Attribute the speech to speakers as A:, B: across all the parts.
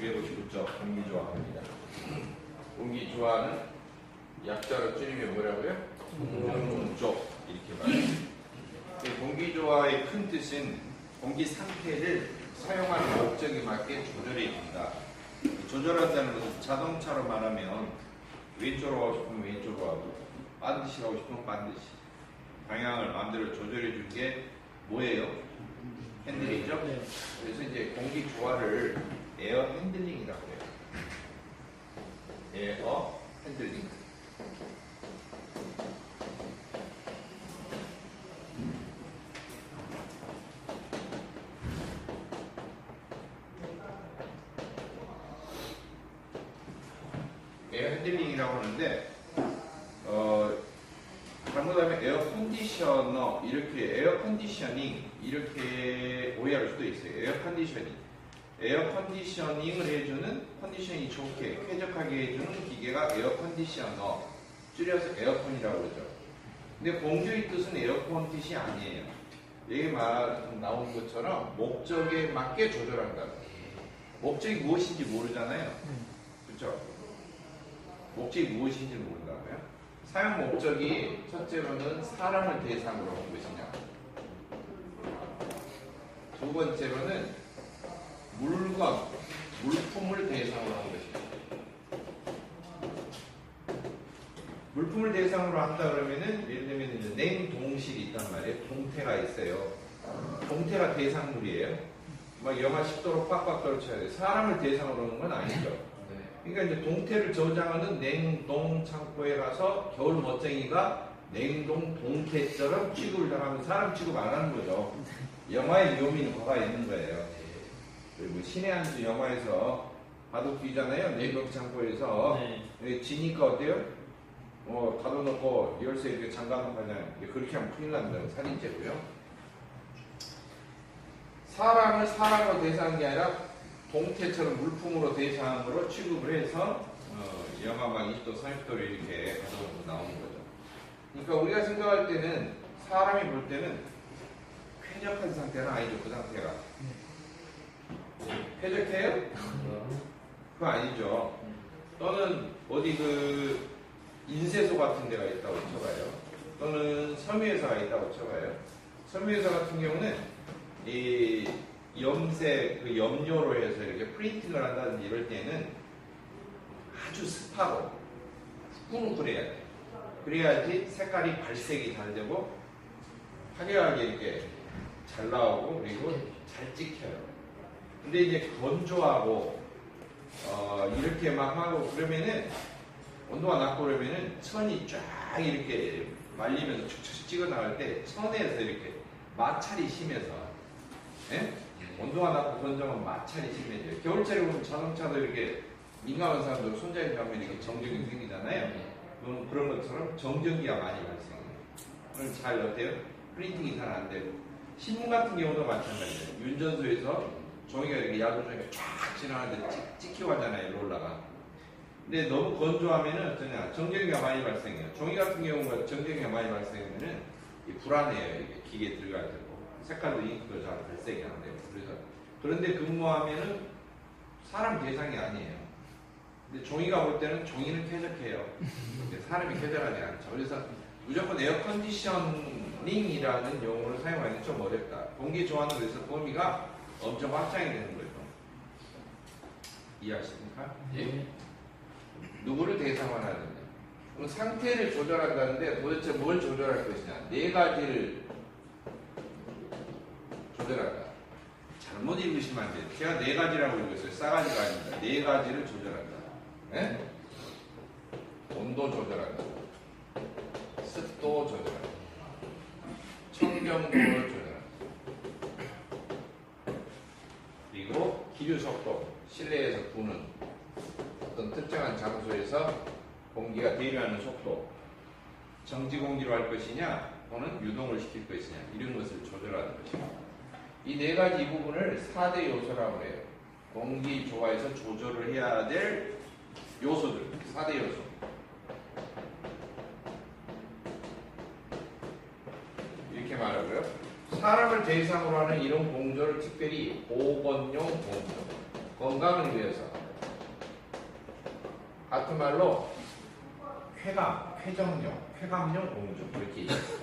A: 259쪽 공기조화입니다. 공기조화는 약자로 줄이면 뭐라고요? 공조 이렇게 말해요. 공기조화의 큰 뜻은 공기 상태를 사용하는 목적에 맞게 조절해 준다. 조절한다는 것은 자동차로 말하면 왼쪽으로 가고 싶으면 왼쪽으로 가고 반드시 가고 싶으면 반드시 방향을 마음대로 조절해 준 게 뭐예요? 핸들이죠? 그래서 이제 공기 조화를 에어 핸들링이라고 해요. 에어 핸들링. 에어 핸들링이라고 하는데 잘못하면 에어 컨디셔너 이렇게 에어 컨디셔닝 이렇게 오해할 수도 있어요. 에어 컨디셔닝. 에어 컨디셔닝을 해주는 컨디션이 좋게 쾌적하게 해주는 기계가 에어 컨디셔너 줄여서 에어컨이라고 그러죠. 근데 공조의 뜻은 에어컨 뜻이 아니에요. 여기 말 나온 것처럼 목적에 맞게 조절한다. 목적이 무엇인지 모르잖아요. 그렇죠? 목적이 무엇인지 모른다고요? 사용 목적이 첫째로는 사람을 대상으로 한 것이냐, 두 번째로는 물건, 물품을 대상으로 한 것이냐. 물품을 대상으로 한다 그러면은 예를 들면 이제 냉동실이 있단 말이에요. 동태가 있어요. 동태가 대상물이에요. 막 영하 10도로 빡빡 떨어쳐야 돼요. 사람을 대상으로 하는 건 아니죠. 그러니까 이제 동태를 저장하는 냉동 창고에 가서 겨울 멋쟁이가 냉동 동태처럼 취급을 당하면 사람 취급 안 하는 거죠. 영화의 묘미는 거가 있는 거예요. 그리고 신의 한 수 영화에서 바둑 뛰잖아요. 냉동 창고에서 지니까 어때요? 닫아놓고 열쇠 이렇게 잠가놓고 하잖아요. 그렇게 하면 큰일 납니다. 살인죄고요. 사람을 사람으로 대상한 게 아니라 동태처럼 물품으로 대상으로 취급을 해서 영하 막 20도, 30도로 이렇게 가져오고 나오는 거죠. 그러니까 우리가 생각할 때는 사람이 볼 때는 쾌적한 상태는 아니죠. 그 상태가 쾌적해요? 그거 아니죠. 또는 어디 그 인쇄소 같은 데가 있다고 쳐봐요. 또는 섬유회사가 있다고 쳐봐요. 섬유회사 같은 경우는 이 염색, 그 염료로 해서 이렇게 프린팅을 한다든지 이럴 때는 아주 습하고 꾸룩꾸룩해야 돼. 그래야지 색깔이 발색이 잘 되고 화려하게 이렇게 잘 나오고 그리고 잘 찍혀요. 근데 이제 건조하고 이렇게 막 하고 그러면은 온도가 낮고 그러면은 천이 쫙 이렇게 말리면서 축축 찍어 나갈 때 천에서 이렇게 마찰이 심해서 온도가 낮고 건조하면 마찰이 심해져요. 겨울철에 보면 자동차도 이렇게 민감한 사람들 손잡이 가면 이렇게 정전기 생기잖아요. 그런 것처럼 정전기가 많이 발생해요. 그럼 잘 어때요? 프린팅이 잘 안 되고 신문 같은 경우도 마찬가지예요. 윤전소에서 종이가 이렇게 야구 종이가 쫙 지나가는데 찍히고 가잖아요. 롤러가. 근데 너무 건조하면은 어떠냐? 정전기가 많이 발생해요. 종이 같은 경우가 정전기가 많이 발생하면은 불안해요. 이게 기계에 들어갈 때고 색깔도 잉크도 잘 발색이 안 되고 그래서 그런데 근무하면은 사람 대상이 아니에요. 근데 종이가 볼 때는 종이는 쾌적해요. 근데 사람이 쾌적하지 않죠. 그래서 무조건 에어컨디셔닝이라는 용어를 사용하기는 좀 어렵다. 공기 조화는 그래서 범위가 엄청 확장이 되는 거죠. 이해하십니까? 예. 누구를 대상으로 하느냐. 그럼 상태를 조절한다는데 도대체 뭘 조절할 것이냐. 네 가지를 조절한다. 잘못 읽으시면 안 돼요. 제가 네 가지라고 읽었어요. 싸가지가 아닙니다. 네 가지를 조절한다. 네? 온도 조절한다. 습도 조절한다. 청정도를 조절한다. 그리고 기류 속도, 실내에서 부는 어떤 특정한 장소에서 공기가 대류하는 속도, 정지 공기로 할 것이냐, 또는 유동을 시킬 것이냐, 이런 것을 조절하는 것입니다. 이 네 가지 부분을 4대 요소라고 해요. 공기 조화에서 조절을 해야 될 요소들, 4대 요소. 이렇게 말하고요. 사람을 대상으로 하는 이런 공조를 특별히 보건용 공조, 건강을 위해서. 같은 말로 쾌감, 쾌정용, 쾌감용 공조 이렇게 얘기해요.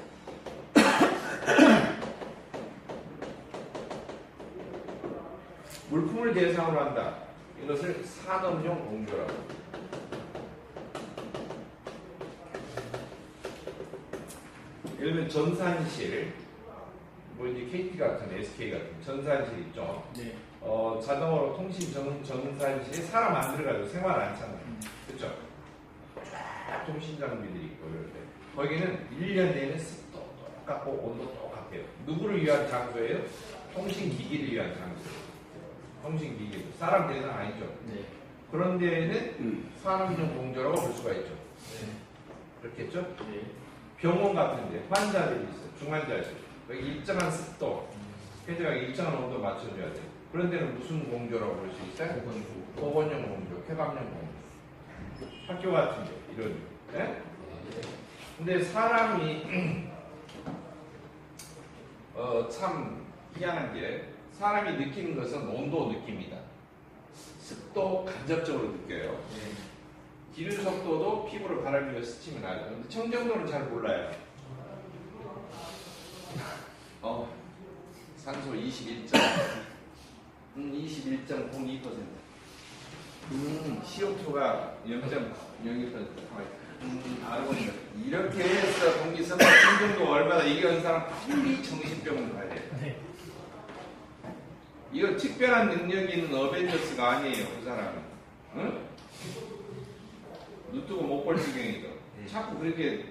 A: 물품을 대상으로 한다. 이것을 산업용 공조라고 합니다. 예를 들면 전산실, 뭐 이제 KT 같은, SK 같은 전산실 있죠.
B: 네.
A: 자동으로 통신 전산실에 사람 안 들어가도 생활 안 하잖아요. 그렇죠? 쫙 통신 장비들이 있고 이럴 때 거기는 1년 내내 습도 똑같고 온도 똑같아요. 누구를 위한 장소예요? 통신 기기를 위한 장소예요. 통신 기기, 사람 대상 아니죠.
B: 네.
A: 그런 데에는 산업용 공조라고 볼 수가 있죠.
B: 네.
A: 그렇겠죠?
B: 네.
A: 병원 같은데 환자들이 있어요. 중환자들. 여기 일정한 습도, 폐자가 일정한 온도 맞춰줘야 돼요. 그런 데는 무슨 공조라고 볼 수 있어요? 보건용 공조, 쾌감용 공조. 학교 같은데 이런. 네? 근데 사람이 참 희한한 게 사람이 느끼는 것은 온도 느낍니다. 습도 간접적으로 느껴요.
B: 네.
A: 기름 속도도 피부를 바람이며 스치면 알죠. 근데 청정도는 잘 몰라요. 산소 21.02%. CO2가 0.02%. 아르곤이요. 이렇게 해서 공기성과 청정도 얼마나 얘기하는 사람 빨리 정신병원 가야 돼요.
B: 네.
A: 이거 특별한 능력이 있는 어벤져스가 아니에요, 그 사람은. 응? 눈 뜨고 못 볼 지경이죠. 자꾸 그렇게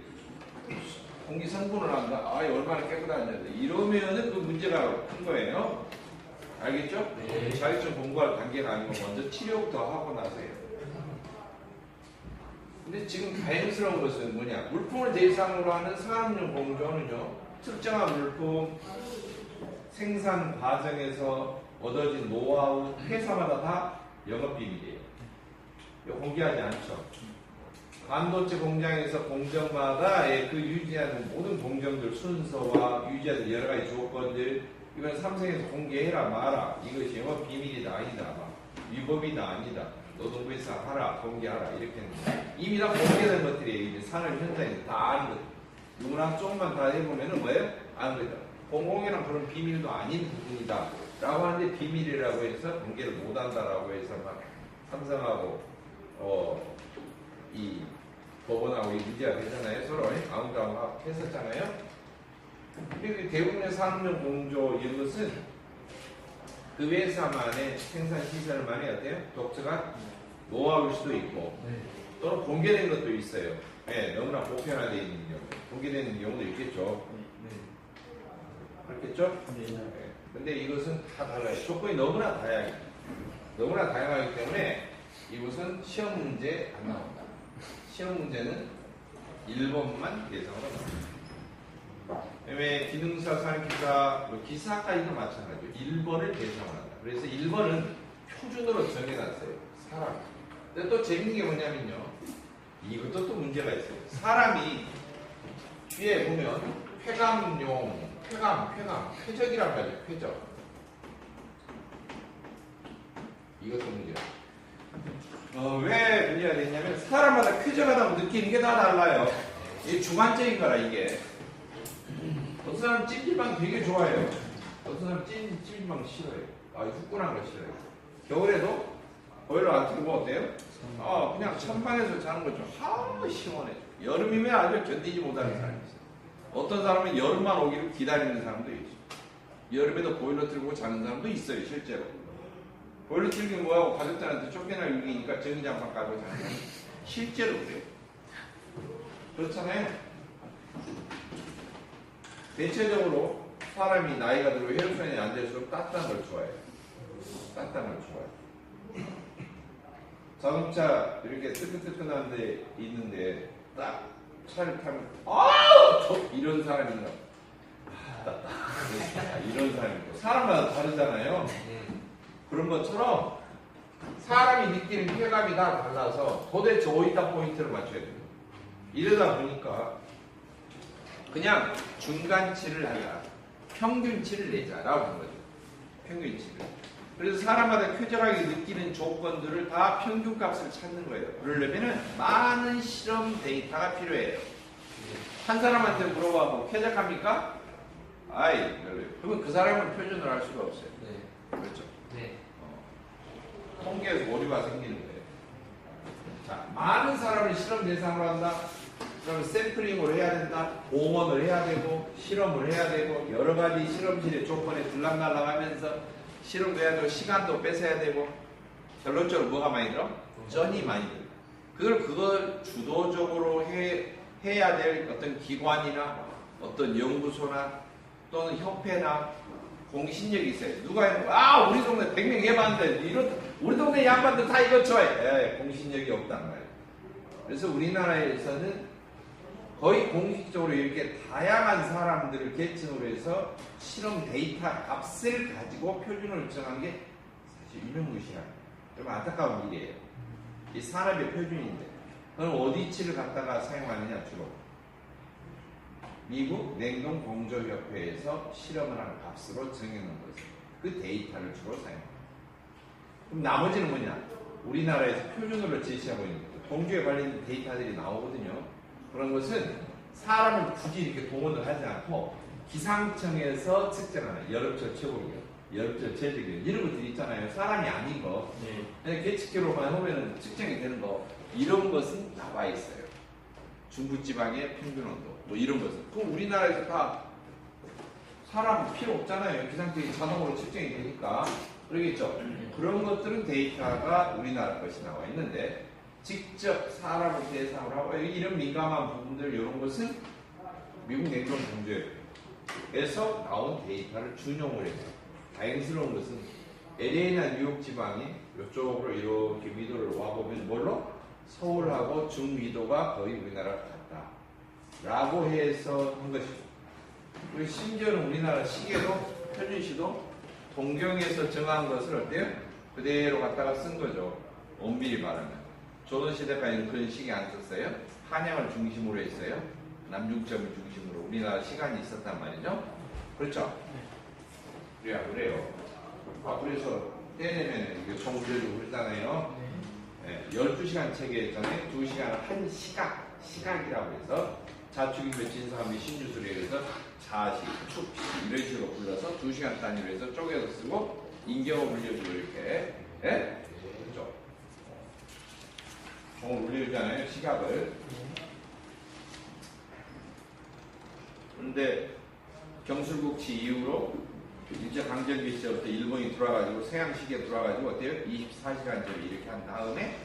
A: 공기 성분을 한다. 얼마나 깨끗하냐. 이러면은 그 문제가 큰 거예요. 알겠죠?
B: 네.
A: 자격증 공부할 단계가 아니고 먼저 치료부터 하고 나서요. 근데 지금 다행스러운 것은 뭐냐? 물품을 대상으로 하는 산업용 공조는요, 특정한 물품 생산 과정에서 얻어진 노하우, 회사마다 다 영업비밀이에요. 이거 공개하지 않죠. 반도체 공장에서 공정마다 그 유지하는 모든 공정들 순서와 유지하는 여러 가지 조건들, 이건 삼성에서 공개해라 마라. 이것이 영업 비밀이다 아니다. 위법이다 아니다. 노동부에서 하라 공개하라 이렇게 했는데 이미 다 공개된 것들이 이제 산업 현장에서 다 아는 것. 누구나 조금만 다 해보면은 뭐예요? 아는 거죠. 공공이란 그런 비밀도 아닌 부분이다. 라고 하는데 비밀이라고 해서 공개를 못한다라고 해서 막 삼성하고 이 법원하고 문제가 되잖아요. 서로 아웅다웅 했었잖아요. 그리고 대부분의 산업용 공조 이런 것은 그 회사만의 생산 시설만의 어때요? 독특한 노하우일 수도 있고 또는 공개된 것도 있어요. 네, 너무나 보편화되어 있는 경우 공개되는 경우도 있겠죠. 그렇겠죠? 네. 근데 이것은 다 달라요. 조건이 너무나 다양하기 때문에 이것은 시험 문제 안 나온다. 시험 문제는 1번만 대상으로 나옵니다. 그다음에 기능사, 산기사, 기사까지도 마찬가지죠. 1번을 대상으로 한다. 그래서 1번은 표준으로 정해놨어요. 사람. 근데 또 재밌는 게 뭐냐면요. 이것도 또 문제가 있어요. 사람이 뒤에 보면 쾌감용, 쾌적이란 말이에요. 쾌적. 이것도 문제예요. 왜 문제가 됐냐면 사람마다 쾌적하다고 느끼는 게 다 달라요. 이게 주관적인 거라 이게. 어떤 사람은 찜질방 되게 좋아해요. 어떤 사람은 찜질방 싫어해요. 후끈한 거 싫어해요. 겨울에도 보일러 안 틀고 어때요? 그냥 천방에서 자는 거죠. 시원해져. 여름이면 아주 견디지 못하는 사람이 있어요. 어떤 사람은 여름만 오기를 기다리는 사람도 있죠. 여름에도 보일러 틀고 자는 사람도 있어요, 실제로. 보일러 틀기 뭐하고 가족들한테 쫓겨날 위기니까 전기장판 깔고 자는 사람 실제로 그래요. 그렇잖아요. 대체적으로 사람이 나이가 들고 혈액순환이 안 될수록 따뜻한 걸 좋아해요. 따뜻한 걸 좋아해요. 자동차 이렇게 뜨끈뜨끈한 데 있는데 딱 차를 타면 이런 사람이 있나? 이런 사람이 있고 사람마다 다르잖아요. 그런 것처럼 사람이 느끼는 쾌감이 다 달라서 도대체 어디다 포인트를 맞춰야 돼요. 이러다 보니까 그냥 중간치를 하자, 평균치를 내자라고 하는 거죠. 평균치를. 그래서 사람마다 쾌적하게 느끼는 조건들을 다 평균값을 찾는 거예요. 그러려면은 많은 실험 데이터가 필요해요. 한 사람한테 물어봐 뭐 쾌적합니까? 아이, 별로요. 그러면 그 사람은 표준을 할 수가 없어요.
B: 네.
A: 그렇죠?
B: 네.
A: 통계에서 오류가 생기는 거예요. 자, 많은 사람을 실험 대상으로 한다. 그러면 샘플링을 해야 된다. 공원을 해야 되고 실험을 해야 되고 여러 가지 실험실의 조건에 들락날락하면서 실험도 해야 되고 시간도 뺏어야 되고 결론적으로 뭐가 많이 들어? 쩐이 많이 들어. 그걸 주도적으로 해야 될 어떤 기관이나 어떤 연구소나 또는 협회나 공신력이 있어요. 누가 해놓고 우리 동네 100명 해봤는데 우리 동네 양반들 다 이거 좋아해. 공신력이 없단 말이에요. 그래서 우리나라에서는 거의 공식적으로 이렇게 다양한 사람들을 계층으로 해서 실험 데이터 값을 가지고 표준을 정한 게 사실 유명무실한 좀 안타까운 일이에요. 이 산업의 표준인데 그럼 어디치를 갖다가 사용하느냐 주로 미국 냉동공조협회에서 실험을 하는 값으로 정해놓은 거죠. 그 데이터를 주로 사용합니다. 그럼 나머지는 뭐냐? 우리나라에서 표준으로 제시하고 있는 거죠. 공조에 관련된 데이터들이 나오거든요. 그런 것은 사람을 굳이 이렇게 동원을 하지 않고 기상청에서 측정하는 여름철 최고기온, 여름철 최저기온 이런 것들이 있잖아요. 사람이 아닌 거. 그냥 계측기로만 하면 측정이 되는 거 이런 것은 나와 있어요. 중부지방의 평균온도 뭐 이런 것은. 그럼 우리나라에서 다 사람 필요 없잖아요. 기상청이 자동으로 측정이 되니까. 그러겠죠. 그런 것들은 데이터가 우리나라 것이 나와 있는데 직접 사람을 대상으로 하고 이런 민감한 부분들 이런 것은 미국 냉동공조에서 나온 데이터를 준용을 해요. 다행스러운 것은 LA나 뉴욕 지방이 이쪽으로 이렇게 위도를 와보면 뭘로? 서울하고 중위도가 거의 우리나라 같다 라고 해서 한 것이죠. 그리고 심지어는 우리나라 시계도 표준시도 동경에서 정한 것을 어때요? 그대로 갖다가 쓴 거죠. 엄밀히 말하면. 조선시대까지는 그런 시계 안 썼어요. 한양을 중심으로 했어요. 남중점을 중심으로 우리나라 시간이 있었단 말이죠. 그렇죠? 그래요. 그래서 때내면 이게 정글도 그러잖아요. 12시간 체계잖아요. 2시간을 한 시각이라고 해서 자축인묘 진사함이 신유술에 의해서 자시, 축시 이런 식으로 불러서 2시간 단위로 해서 쪼개서 쓰고 인경을 물려주고 이렇게 그렇죠? 종을 울려주잖아요. 시각을. 그런데 경술국치 이후로 일제강점기 시절부터 일본이 들어와가지고 서양시계에 들어와가지고 어때요? 24시간짜리 이렇게 한 다음에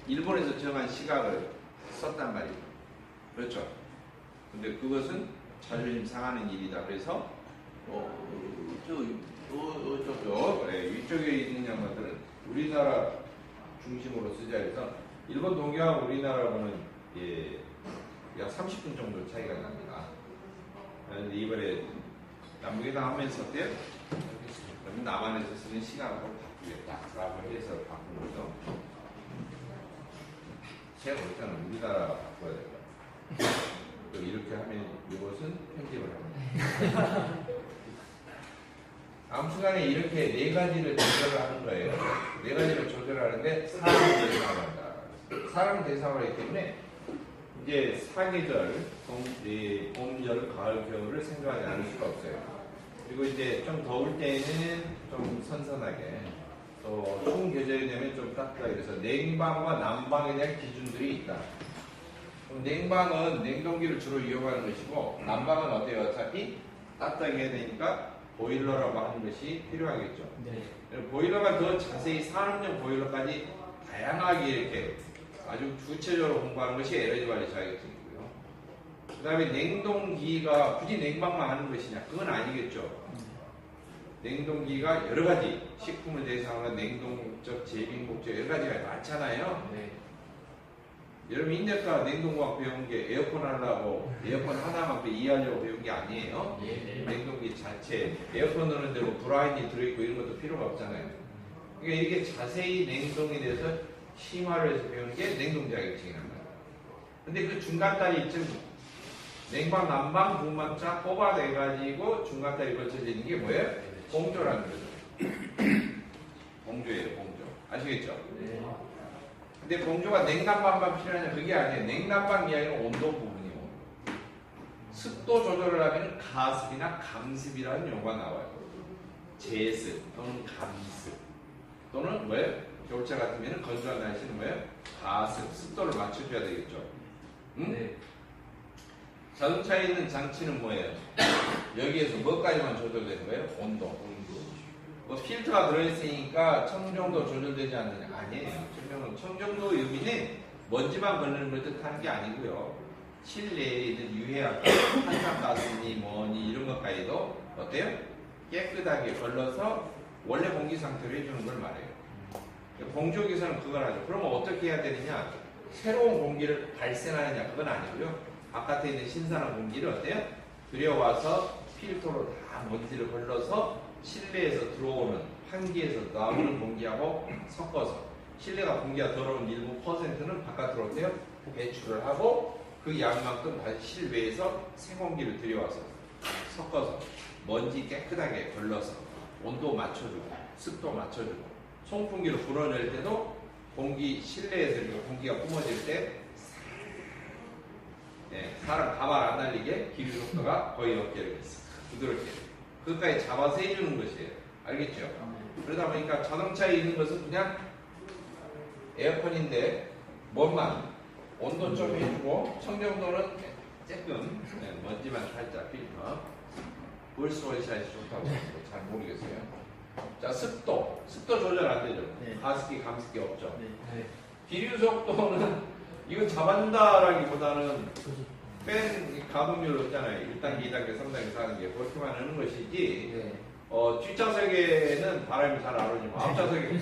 A: 일본에서 정한 시각을 썼단 말이에요. 그렇죠? 근데 그것은 자존심 상하는 일이다. 그래서 위쪽에 있는 양반들은 우리나라 중심으로 쓰자 해서 일본 동경하고 우리나라하고는 약 30분 정도 차이가 납니다. 그런데 이번에 남북회담 하면서 어때요? 그럼 남한에서 쓰는 시간으로 바꾸겠다라고 해서 바꾼 거죠. 제가 볼 때는 우리나라 바꿔야 될 것 같아요. 이렇게 하면 이것은 편집을 합니다. 아무튼간에 이렇게 네 가지를 조절을 하는 거예요. 네 가지를 조절하는데 사람을 대상으로 한다. 사람을 대상으로 하기 때문에 이제 사계절, 봄, 여름, 가을, 겨울을 생각하지 않을 수가 없어요. 그리고 이제 좀 더울 때는 좀 선선하게, 또 추운 계절이 되면 좀 따뜻하게, 그래서 냉방과 난방에 대한 기준들이 있다. 그럼 냉방은 냉동기를 주로 이용하는 것이고, 난방은 어때요? 어차피 따뜻하게 해야 되니까 보일러라고 하는 것이 필요하겠죠. 보일러가 더 자세히 산업용 보일러까지 다양하게 이렇게 아주 구체적으로 공부하는 것이 에너지 관리 자격증이고요. 그 다음에 냉동기가 굳이 냉방만 하는 것이냐? 그건 아니겠죠. 냉동기가 여러 가지 식품을 대상으로 한 냉동목적, 제빙목적 여러 가지가 많잖아요. 여러분 인대과 냉동과학 배운 게 에어컨 하려고 에어컨 하나만 이해하려고 배운 게 아니에요. 냉동기 자체 에어컨 넣는 데로 브라인이 들어있고 이런 것도 필요가 없잖아요. 그러니까 이렇게 자세히 냉동에 대해서 심화를 해서 배우는 게 냉동 자격증이란 말이에요. 근데 그 중간다리쯤 냉방, 난방, 분막자 뽑아내가지고 중간다리 걸쳐져 있는 게 뭐예요? 공조라는 거죠. 봉조예요, 봉조. 아시겠죠?
B: 네.
A: 근데 봉조가 냉난방만 필요하냐? 그게 아니에요. 냉난방 이야기는 온도 부분이고, 습도 조절을 하면 가습이나 감습이라는 용어가 나와요. 제습 또는 감습 또는 뭐예요? 겨울철 같으면 건조한 날씨는 뭐예요? 가습, 습도를 맞춰줘야 되겠죠. 응?
B: 네.
A: 자동차에 있는 장치는 뭐예요? 여기에서 뭐까지만 조절되는 거예요? 온도. 뭐 필터가 들어있으니까 청정도 조절되지 않느냐? 아니에요. 청정도 의미는 먼지만 걸리는 걸 뜻하는 게 아니고요. 실내에 있는 유해한 한산가스니 뭐니 이런 것까지도 어때요? 깨끗하게 걸러서 원래 공기 상태로 해주는 걸 말해요. 봉조기에서는 그걸 하죠. 그러면 어떻게 해야 되느냐? 새로운 공기를 발생하느냐? 그건 아니고요. 바깥에 있는 신선한 공기를 어때요? 들여와서 필터로 다 먼지를 걸러서 실내에서 들어오는 환기에서 나오는 공기하고 섞어서 실내가 공기가 더러운 일부 퍼센트는 바깥으로 어때요? 배출을 하고 그 양만큼 다시 실외에서 새 공기를 들여와서 섞어서 먼지 깨끗하게 걸러서 온도 맞춰주고 습도 맞춰주고 송풍기로 불어낼 때도 공기 실내에서 이렇게 공기가 뿜어질 때 사람 가발 안 날리게 기류 속도가 거의 없게 이렇게 부드럽게 그것까지 잡아서 해주는 것이에요. 알겠죠? 그러다 보니까 자동차에 있는 것은 그냥 에어컨인데 뭐만 온도 좀 해주고 청정도는 조금 먼지만 살짝 필터 볼스원샷이 좋다고 잘 모르겠어요. 자, 습도 조절 안 되죠.
B: 네.
A: 가습기, 감습기 없죠.
B: 네.
A: 기류 속도는 이거 잡아준다라기보다는 팬 가동률 없잖아요. 1단계, 2단계, 3단계, 4단계 그렇게만 하는 것이지.
B: 네.
A: 뒷좌석에는 바람이 잘 안 오지만 앞좌석에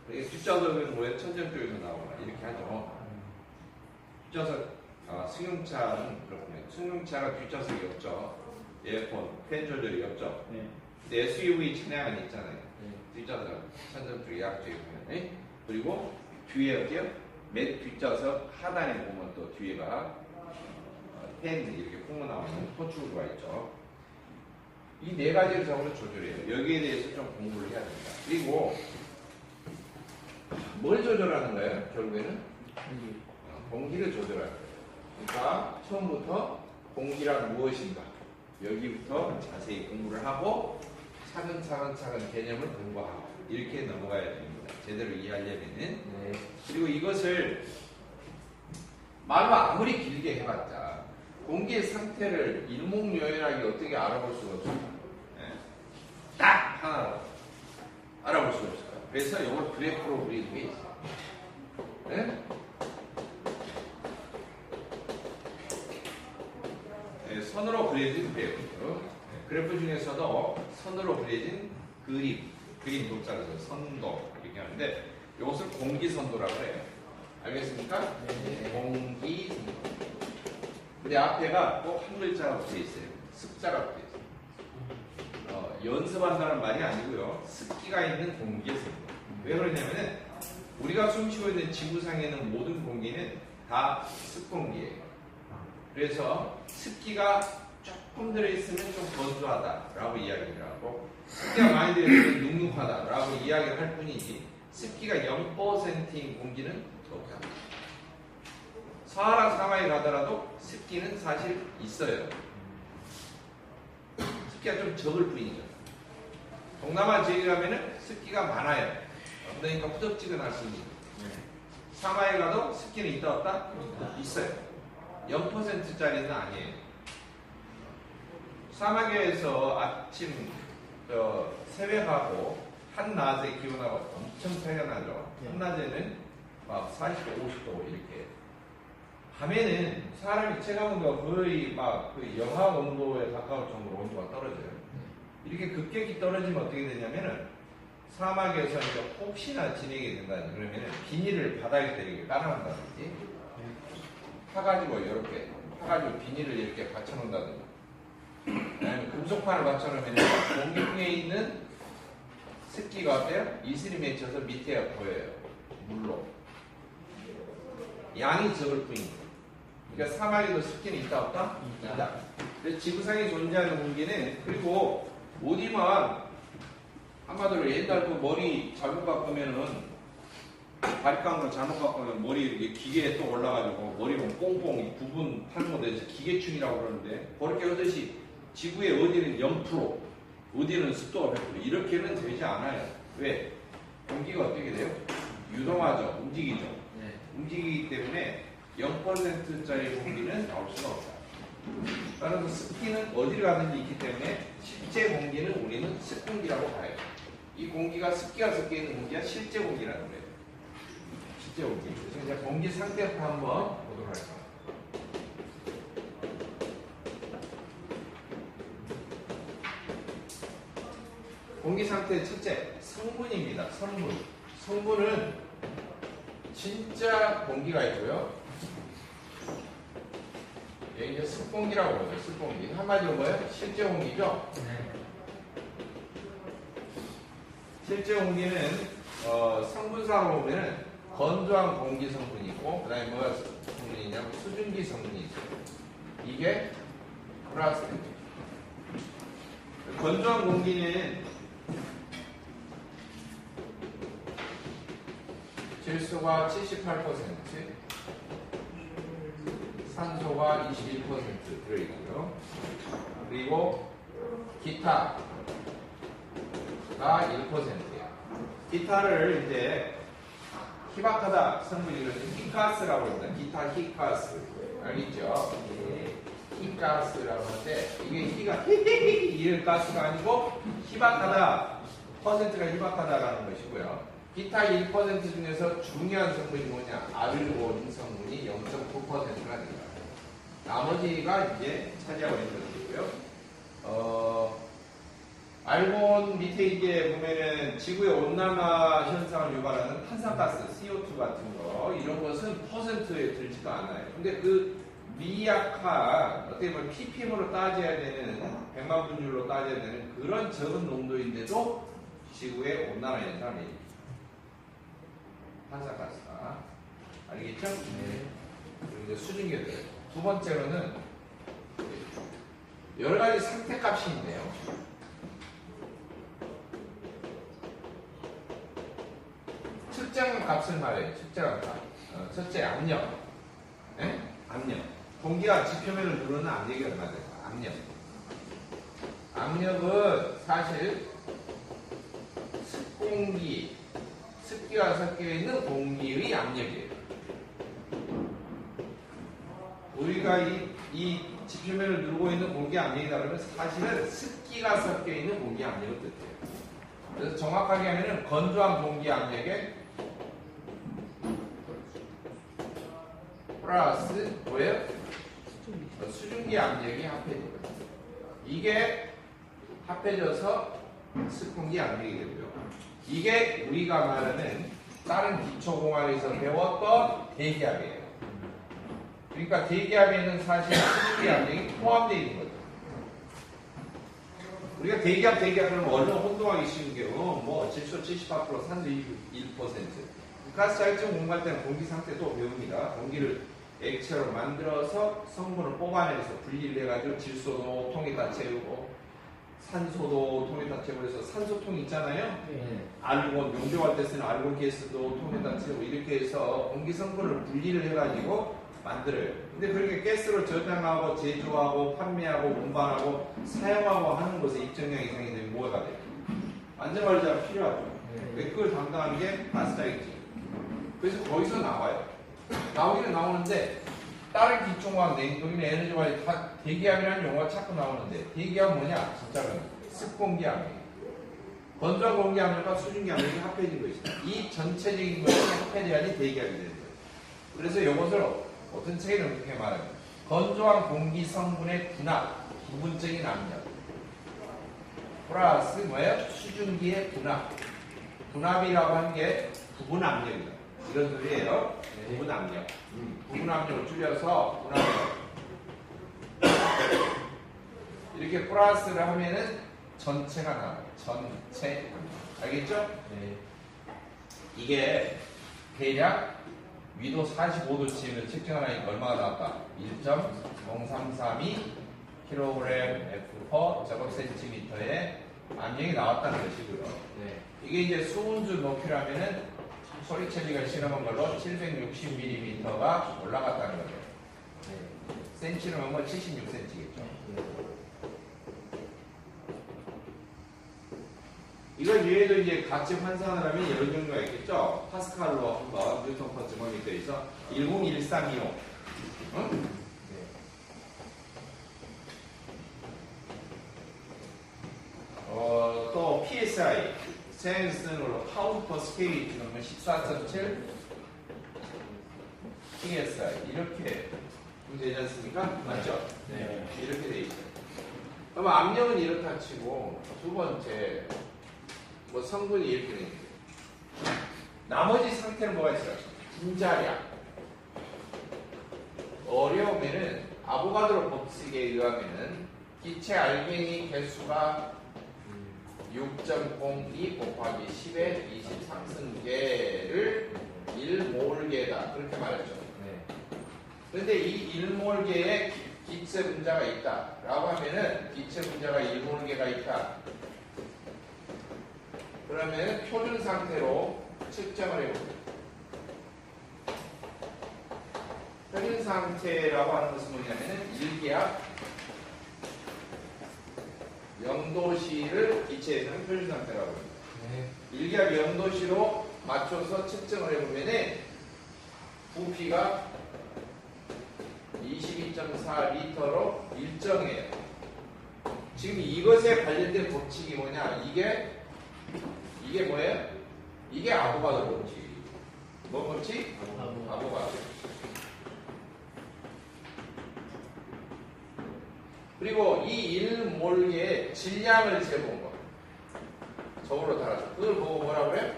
A: 뒷좌석은 왜 천정 쪽에서 나오나 이렇게 하죠. 뒷좌석 승용차는 그렇군요. 승용차가 뒷좌석이 없죠. 에어컨, 팬 조절이 없죠.
B: 네.
A: 근데 SUV 차량은 있잖아요.
B: 네.
A: 뒷좌석, 천정 쪽에 약쪽에 보면 그리고 뒤에 어때요? 맨 뒷좌석 하단에 보면 또 뒤에가 팬 이렇게 풍모 나오는 호출구가 있죠. 이 네 가지를 잡으로 조절해요. 여기에 대해서 좀 공부를 해야 됩니다. 그리고 뭘 조절하는 거예요? 결국에는 공기를 조절할 거예요. 그러니까 처음부터 공기란 무엇인가 여기부터 자세히 공부를 하고 차근차근 개념을 공부하고 이렇게 넘어가야 됩니다. 제대로 이해하려면은.
B: 네.
A: 그리고 이것을 말로 아무리 길게 해봤자 공기의 상태를 일목요연하게 어떻게 알아볼 수가 없습니다. 딱 하나로 알아볼 수가 없어요. 그래서 이걸 그래프로 그리는 게 있어요. 네? 선으로 그려진 그래프. 그래프 중에서도 선으로 그려진 그림 도자라서 선도 이렇게 하는데 이것을 공기선도라고 해요. 알겠습니까?
B: 네.
A: 공기선도. 근데 앞에가 꼭 한 글자가 붙어 있어요. 습자가 붙어 있어요. 연습한다는 말이 아니고요. 습기가 있는 공기의 선도. 왜 그러냐면은 우리가 숨쉬고 있는 지구상에 있는 모든 공기는 다 습공기예요. 그래서 습기가 조금 들어있으면 좀 건조하다라고 이야기를 하고 습기가 많이 들어있으면 눅눅하다라고 이야기를 할 뿐이지 습기가 0%인 공기는 없다. 사하라 사막에 가더라도 습기는 사실 있어요. 습기가 좀 적을 뿐이죠. 동남아 지역에 가면은 습기가 많아요. 그러니까 후덥지근할 수 있는. 사막에 가도 습기는 있다 없다? 있어요. 0%짜리는 아니에요. 사막에서 아침 새벽하고 한낮의 기온하고 엄청 차이가 나죠. 한낮에는 막 40도, 50도 이렇게. 밤에는 사람이 체감온도가 거의 막 그 영하 온도에 가까울 정도로 온도가 떨어져요. 이렇게 급격히 떨어지면 어떻게 되냐면은 사막에서 이제 혹시나 지내게 된다든지 그러면은 비닐을 바닥에 이렇게 깔아놓는다든지 파가지고 이렇게 파가지고 비닐을 이렇게 받쳐놓는다든지 아니면 금속판을 받쳐놓으면 공기 중에 있는 습기가 어때요? 이슬이 맺혀서 밑에 보여요. 물로 양이 적을 뿐이에요. 그러니까 사막에도 습기는 있다 없다? 있다. 그래서 지구상에 존재하는 공기는 그리고 어디만 한마디로 옛날 그 머리 잘못 깎으면은 바리깡으로 잘못 깎으면 머리 이렇게 기계에 또 올라가지고 머리 보면 뽕뽕 부분 탈모돼서 기계충이라고 그러는데 그렇게 하듯이 지구에 어디는 0% 어디는 습도가 100% 이렇게는 되지 않아요. 왜? 공기가 어떻게 돼요? 유동하죠. 움직이죠.
B: 네.
A: 움직이기 때문에 0%짜리 공기는 나올 수가 없다. 따라서 습기는 어디를 가든지 있기 때문에 실제 공기는 우리는 습공기라고 봐요. 이 공기가 습기가 섞여 있는 공기가 실제 공기라는 거예요. 실제 공기. 그래서 이제 공기 상태부터 한번 보도록 할까요? 공기 상태 첫째, 성분입니다. 성분. 성분은 진짜 공기가 있고요. 여기 이제 습공기라고 그러죠. 습공기. 한마디로 뭐예요? 실제 공기죠?
B: 네.
A: 실제 공기는 성분사로 보면 건조한 공기 성분이 있고 그 다음에 뭐가 성분이냐면 수증기 성분이 있어요. 이게 플라스틱입니다. 건조한 공기는 질소가 78%, 산소가 21% 들어있고요. 그리고 기타가 1%예요. 기타를 이제 희박하다 성분이 히가스라고 합니다. 기타 히가스 알겠죠? 히가스라고 하는데 이게 히가 이런 가스가 아니고 희박하다 퍼센트가 희박하다라는 것이고요. 기타 1% 중에서 중요한 성분이 뭐냐? 아르곤 성분이 0.9%가 됩니다. 나머지가 이제 차지하고 있는 것이고요. 알곤 밑에 이제 보면은 지구의 온난화 현상을 유발하는 탄산가스, CO2 같은 거, 이런 것은 퍼센트에 들지도 않아요. 근데 그 미약한, 어떻게 보면 ppm으로 따져야 되는, 100만 분율로 따져야 되는 그런 적은 농도인데도 지구의 온난화 현상을 일으킵니다. 탄산가스가. 알겠죠? 네. 그리고 이제 수증기들. 두 번째로는 여러 가지 상태값이 있네요. 측정 값을 말해요. 측정 값. 첫째, 압력. 네? 압력. 공기가 지표면을 누르는 압력이 얼마 돼요? 압력. 압력은 사실 습공기, 습기가 섞여 있는 공기의 압력이에요. 우리가 이 지표면을 누르고 있는 공기 압력이다 그러면 사실은 습기가 섞여 있는 공기 압력을 뜻해요. 그래서 정확하게 하면은 건조한 공기 압력에 플러스 뭐예요? 수증기 압력이 합해지거든요. 이게 합해져서 습공기 압력이 되고요. 이게 우리가 말하는 다른 기초공학에서 배웠던 대기압이에요. 그러니까 대기압에는 사실 수증기 압력이 포함되어 있는 거죠. 우리가 대기압 그러면 얼른 혼동하기 쉬운 게 뭐 질소 78%, 산소 1%. 가스 자격증 공부할 때는 공기 상태도 배웁니다. 공기를 액체로 만들어서 성분을 뽑아내서 분리를 해가지고 질소도 통에다 채우고 산소도 통에다 채우고 해서 산소통 있잖아요.
B: 네.
A: 알곤 용접할 때 쓰는 알곤 가스도 통에다 채우고 이렇게 해서 공기 성분을 분리를 해가지고 만들어요. 근데 그렇게 가스로 저장하고 제조하고 판매하고 운반하고 사용하고 하는 것에 입정량 이상이 되면 뭐가 돼요? 안전관리자가 필요하죠.
B: 네.
A: 그걸 담당하는 게 가스자격증. 그래서 거기서 나와요. 나오기는 나오는데 다른 기초공학, 냉동이나 에너지 관리 다 대기압이라는 용어가 자꾸 나오는데 대기압은 뭐냐? 진짜로는 습공기압이에요. 건조한 공기압력과 수증기압력이 합해진 것이다. 이 전체적인 것이 합해져야지 대기압이 되는 거예요. 그래서 이것을 어떤 책에는 이렇게 말합니다. 건조한 공기 성분의 분압, 부분적인 압력 플러스 뭐예요? 수증기의 분압. 분압이라고 하는 게 부분 압력이다. 이런 소리예요. 부분 압력. 부분 압력을 줄여서 분압력. 이렇게 플러스를 하면은 전체가 나와요. 전체. 알겠죠?
B: 네.
A: 이게 대략 위도 45도쯤을 측정하니까 얼마가 나왔다? 1.0332 kg F/제곱센티미터에 암령이 나왔다는 것이고요.
B: 네.
A: 이게 이제 수온수 높이라면은 소리체비가 실험한 걸로 760mm가 올라갔다는 거죠. 센치로 하면 76cm겠죠. 이걸 위에도 이제 같이 환산을 하면 이런 종류가 있겠죠. 파스칼로 한번 뉴턴 퍼 제곱미터에서 101325. 응? 또 PSI, 센스로 파운드 퍼 스케일 주는 14.7 PSI 이렇게 되지 않습니까? 맞죠?
B: 네.
A: 이렇게 돼 있어요. 그럼 압력은 이렇다 치고 두 번째 뭐 성분이 이렇게 돼 있어요. 나머지 상태는 뭐가 있어요? 분자량. 어려우면은 아보가드로 법칙에 의하면은 기체 알갱이 개수가 6.02 곱하기 10의 23승계를 1몰계다. 그렇게 말했죠. 그런데 이 1몰계에 기체 분자가 있다. 라고 하면은 기체 분자가 1몰계가 있다. 그러면 표준 상태로 측정을 해봅니다. 표준 상태라고 하는 것은 뭐냐면은 1기압 0도씨를 기체에서는 표준 상태라고 합니다. 1기압 0도씨로 맞춰서 측정을 해보면은 부피가 22.4리터로 일정해요. 지금 이것에 관련된 법칙이 뭐냐? 이게 뭐예요? 이게 아보가드로 법칙. 뭐 법칙? 아보가드로. 그리고 이 1몰계의 질량을 재본 거. 저울로 달아서. 그걸 보고 뭐라고 그래요?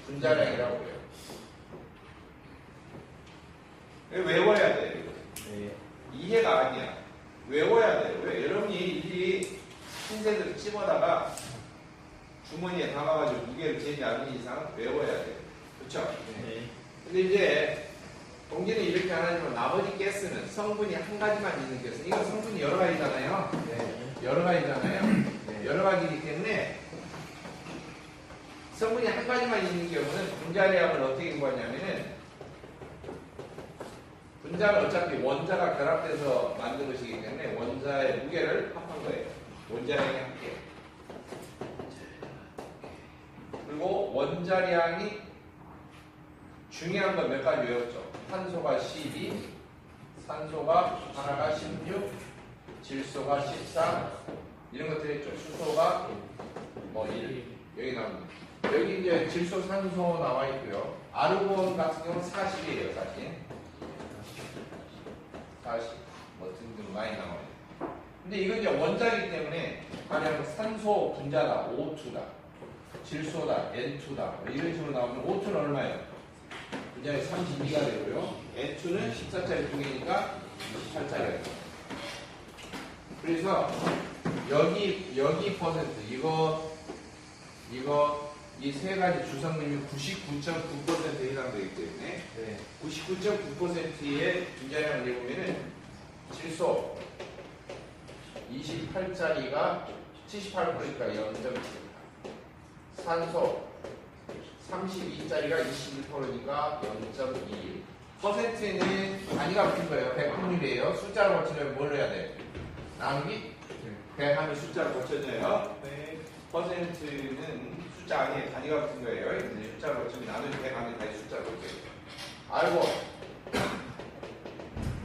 A: 분자량이라고 그래요. 외워야 돼요, 이거.
B: 네.
A: 이해가 아니야. 외워야 돼요. 왜? 여러분이 이 핀셋을 집어다가 주머니에 담아가지고 무게를 재지 않는 이상 외워야 돼요. 그렇죠?
B: 네.
A: 근데 이제 공기는 이렇게 안 하지만 나머지 가스는 성분이 한 가지만 있는 가스. 이건 성분이 여러 가지잖아요.
B: 네.
A: 여러 가지잖아요.
B: 네.
A: 여러 가지이기 때문에 성분이 한 가지만 있는 경우는 분자량을 어떻게 구하냐면은 분자는 어차피 원자가 결합돼서 만든 것이기 때문에 원자의 무게를 합한 거예요. 원자량의 합계. 그리고 원자량이 중요한 건 몇 가지 외웠죠. 탄소가 12, 산소가 하나가 16, 질소가 13 이런 것들 했죠. 수소가 뭐 1 여기 나옵니다. 여기 이제 질소, 산소 나와 있고요. 아르곤 같은 경우는 40이에요. 40 뭐 등등 많이 나와요. 근데 이건 이제 원자이기 때문에 가령 산소 분자다, O2다, 질소다, N2다 이런 식으로 나오면 O2는 얼마예요? 분자량이 32가 되고요. N2는 14짜리 두 개니까 28짜리가 돼요. 그래서 여기 퍼센트 이거 이 세 가지 주성능률 99.9%에 해당되기 때문에
B: 네.
A: 99.9%의 분자량을 내보면은 질소 28짜리가 78%니까 0.7. 산소 32짜리가 21%니까 0.21. 퍼센트는 단위가 붙은 거예요. 100%이에요. 숫자로 고치려면 뭘 해야 돼? 나누기? 100 하면 숫자로 고쳐져요. 100%는 숫자 아니에요. 단위가 붙은 거예요. 근데 숫자로 고치면 나누기 100 하면 다시 숫자로 고쳐요. 알고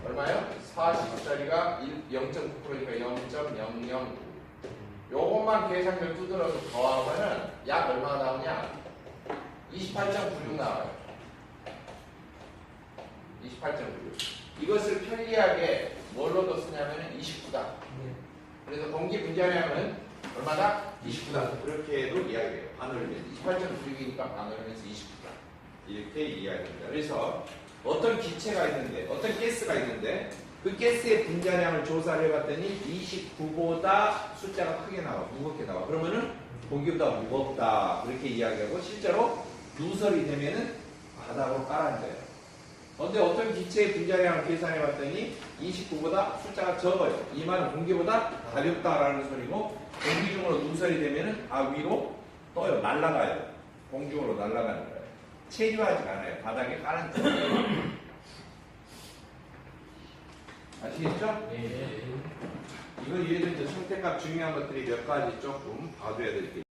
A: 얼마요? 40짜리가 0.9%니까 0.009. 요것만 계산을 두드려서 더하면은 약 얼마가 나오냐? 28.96 나와요. 28.96. 이것을 편리하게 뭘로도 쓰냐면은 29다. 그래서 공기 분자량은 얼마다? 29다. 그렇게 해도 이야기해요. 반올리면 28.96이니까 반올리면서 29다. 이렇게 이야기합니다. 그래서 어떤 기체가 있는데, 어떤 가스가 있는데 그 가스의 분자량을 조사를 해봤더니 29보다 숫자가 크게 나와, 무겁게 나와. 그러면은 공기보다 무겁다. 그렇게 이야기하고 실제로 누설이 되면은 바닥으로 깔아앉아요. 근데 어떤 기체의 분자량을 계산해 봤더니 29보다 숫자가 적어요. 이 말은 공기보다 가볍다라는 소리고, 공기 중으로 누설이 되면은 위로 떠요. 날아가요. 공중으로 날아가는 거예요. 체류하지 않아요. 바닥에 깔아앉아. 아시겠죠?
B: 네.
A: 이건 얘들 선택값 중요한 것들이 몇 가지 조금 봐줘야 될 게 있어요.